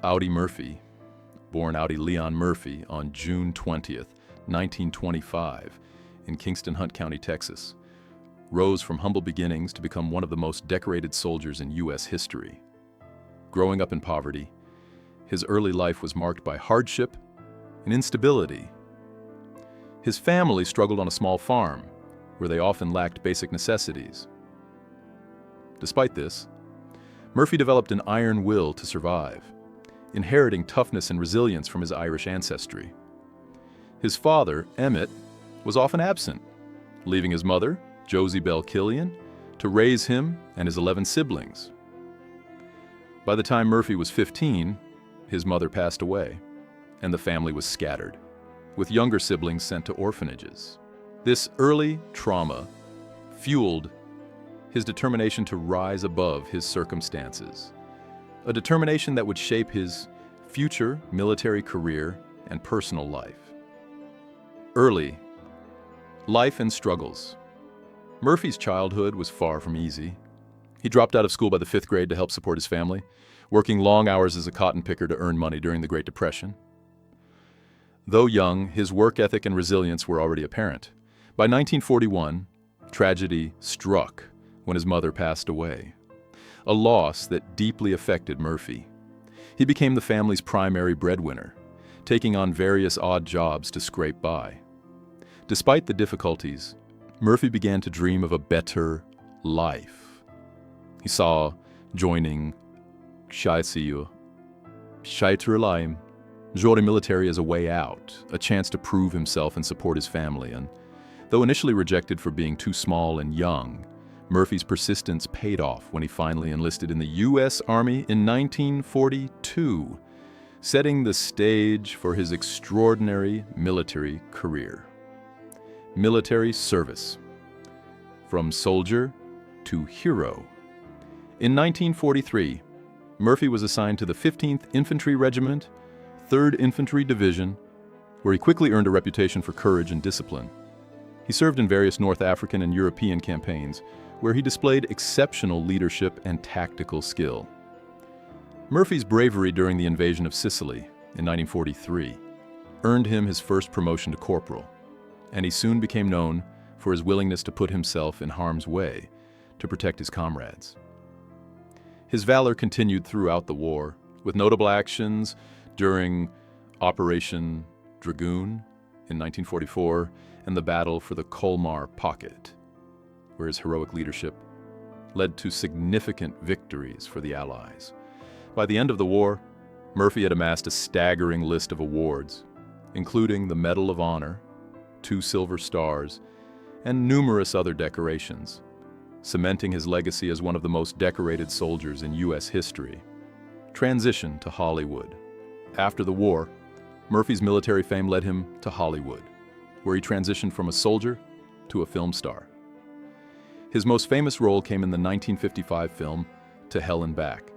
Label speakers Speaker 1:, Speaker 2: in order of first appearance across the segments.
Speaker 1: Audie Murphy, born Audie Leon Murphy on June 20th, 1925, in Kingston, Hunt County, Texas, rose from humble beginnings to become one of the most decorated soldiers in U.S. history. Growing up in poverty, his early life was marked by hardship and instability. His family struggled on a small farm, where they often lacked basic necessities. Despite this, Murphy developed an iron will to survive, inheriting toughness and resilience from his Irish ancestry. His father, Emmett, was often absent, leaving his mother, Josie Bell Killian, to raise him and his 11 siblings. By the time Murphy was 15, his mother passed away, and the family was scattered, with younger siblings sent to orphanages. This early trauma fueled his determination to rise above his circumstances, a determination that would shape his future military career and personal life. Early life and struggles. Murphy's childhood was far from easy. He dropped out of school by the 5th grade to help support his family, working long hours as a cotton picker to earn money during the Great Depression. Though young, his work ethic and resilience were already apparent. By 1941, tragedy struck when his mother passed away, a loss that deeply affected Murphy. He became the family's primary breadwinner, taking on various odd jobs to scrape by. Despite the difficulties, Murphy began to dream of a better life. He saw joining Scheiterleim, military as a way out, a chance to prove himself and support his family. And though initially rejected for being too small and young, Murphy's persistence paid off when he finally enlisted in the U.S. Army in 1942, setting the stage for his extraordinary military career. Military service. From soldier to hero. In 1943, Murphy was assigned to the 15th Infantry Regiment, 3rd Infantry Division, where he quickly earned a reputation for courage and discipline. He served in various North African and European campaigns, where he displayed exceptional leadership and tactical skill. Murphy's bravery during the invasion of Sicily in 1943 earned him his first promotion to corporal, and he soon became known for his willingness to put himself in harm's way to protect his comrades. His valor continued throughout the war, with notable actions during Operation Dragoon in 1944 and the battle for the Colmar Pocket, where his heroic leadership led to significant victories for the Allies. By the end of the war, Murphy had amassed a staggering list of awards, including the Medal of Honor, 2 Silver Stars, and numerous other decorations, cementing his legacy as one of the most decorated soldiers in U.S. history. Transition to Hollywood. After the war, Murphy's military fame led him to Hollywood, where he transitioned from a soldier to a film star. His most famous role came in the 1955 film To Hell and Back,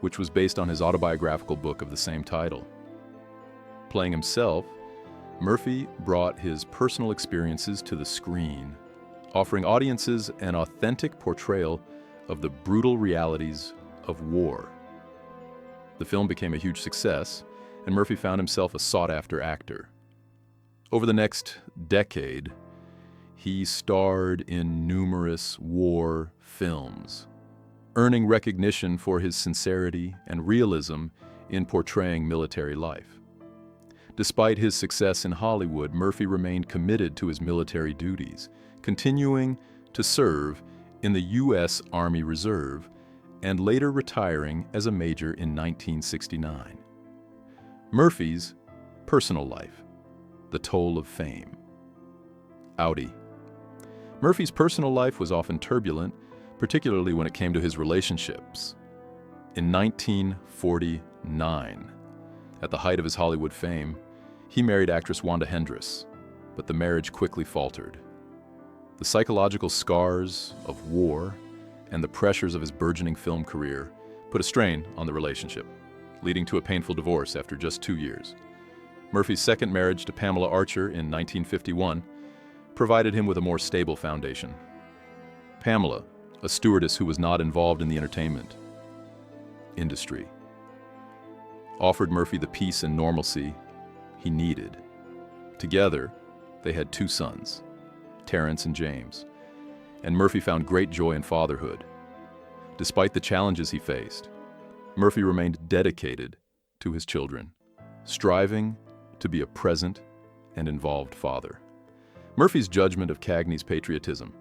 Speaker 1: which was based on his autobiographical book of the same title. Playing himself, Murphy brought his personal experiences to the screen, offering audiences an authentic portrayal of the brutal realities of war. The film became a huge success, and Murphy found himself a sought-after actor. Over the next decade, he starred in numerous war films, earning recognition for his sincerity and realism in portraying military life. Despite his success in Hollywood, Murphy remained committed to his military duties, continuing to serve in the U.S. Army Reserve and later retiring as a major in 1969. Murphy's personal life, the toll of fame. Audie. Murphy's personal life was often turbulent, particularly when it came to his relationships. In 1949, at the height of his Hollywood fame, he married actress Wanda Hendress, but the marriage quickly faltered. The psychological scars of war and the pressures of his burgeoning film career put a strain on the relationship, leading to a painful divorce after just 2 years. Murphy's second marriage to Pamela Archer in 1951 provided him with a more stable foundation. Pamela, a stewardess who was not involved in the entertainment industry. offered Murphy the peace and normalcy he needed. Together, they had 2 sons, Terrence and James, and Murphy found great joy in fatherhood. Despite the challenges he faced, Murphy remained dedicated to his children, striving to be a present and involved father. Murphy's judgment of Cagney's patriotism.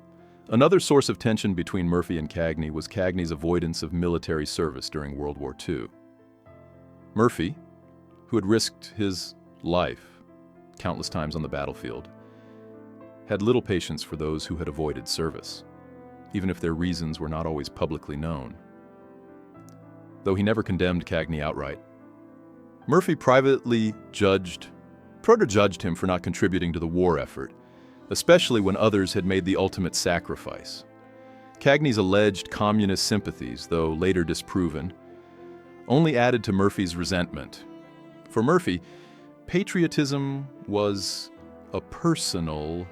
Speaker 1: Another source of tension between Murphy and Cagney was Cagney's avoidance of military service during World War II. Murphy, who had risked his life countless times on the battlefield, had little patience for those who had avoided service, even if their reasons were not always publicly known. Though he never condemned Cagney outright, Murphy privately judged him for not contributing to the war effort, especially when others had made the ultimate sacrifice. Cagney's alleged communist sympathies, though later disproven, only added to Murphy's resentment. For Murphy, patriotism was a personal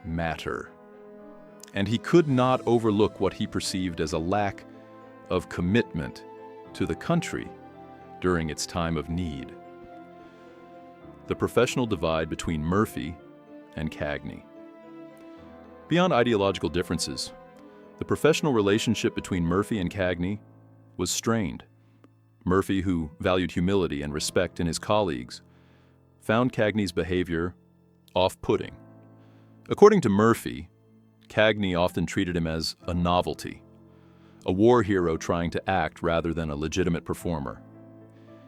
Speaker 1: matter, and he could not overlook what he perceived as a lack of commitment to the country during its time of need. The professional divide between Murphy and Cagney. Beyond ideological differences, the professional relationship between Murphy and Cagney was strained. Murphy, who valued humility and respect in his colleagues, found Cagney's behavior off-putting. According to Murphy, Cagney often treated him as a novelty, a war hero trying to act rather than a legitimate performer.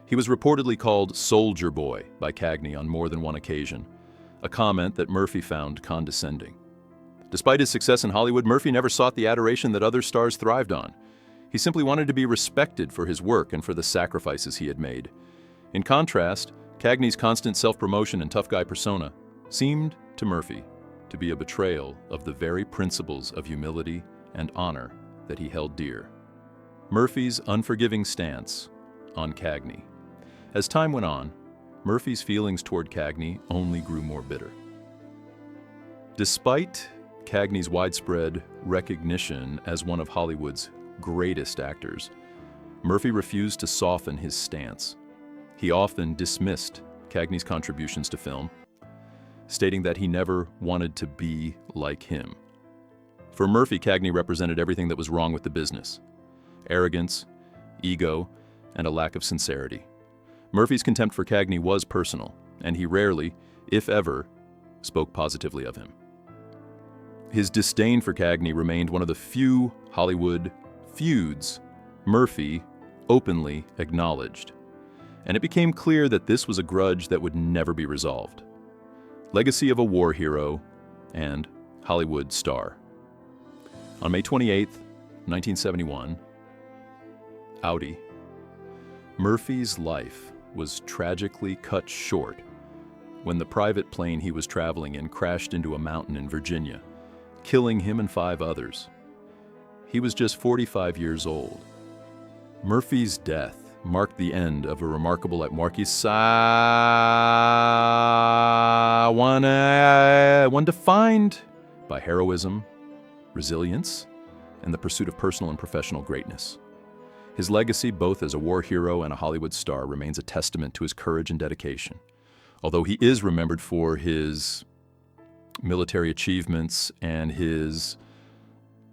Speaker 1: He was reportedly called "soldier boy" by Cagney on more than one occasion, a comment that Murphy found condescending. Despite his success in Hollywood, Murphy never sought the adoration that other stars thrived on. He simply wanted to be respected for his work and for the sacrifices he had made. In contrast, Cagney's constant self-promotion and tough guy persona seemed to Murphy to be a betrayal of the very principles of humility and honor that he held dear. Murphy's unforgiving stance on Cagney. As time went on, Murphy's feelings toward Cagney only grew more bitter. Despite Cagney's widespread recognition as one of Hollywood's greatest actors, Murphy refused to soften his stance. He often dismissed Cagney's contributions to film, stating that he never wanted to be like him. For Murphy, Cagney represented everything that was wrong with the business: arrogance, ego, and a lack of sincerity. Murphy's contempt for Cagney was personal, and he rarely, if ever, spoke positively of him. His disdain for Cagney remained one of the few Hollywood feuds Murphy openly acknowledged, and it became clear that this was a grudge that would never be resolved. Legacy of a war hero and Hollywood star. On May 28, 1971, Audie. Murphy's life was tragically cut short when the private plane he was traveling in crashed into a mountain in Virginia, killing him and 5 others. He was just 45 years old. Murphy's death marked the end of a remarkable life. One defined by heroism, resilience, and the pursuit of personal and professional greatness. His legacy, both as a war hero and a Hollywood star, remains a testament to his courage and dedication. Although he is remembered for his military achievements and his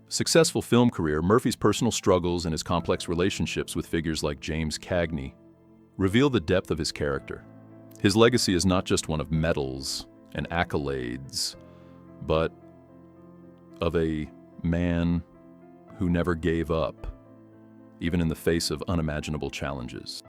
Speaker 1: successful film career, Murphy's personal struggles and his complex relationships with figures like James Cagney reveal the depth of his character. His legacy is not just one of medals and accolades, but of a man who never gave up, even in the face of unimaginable challenges.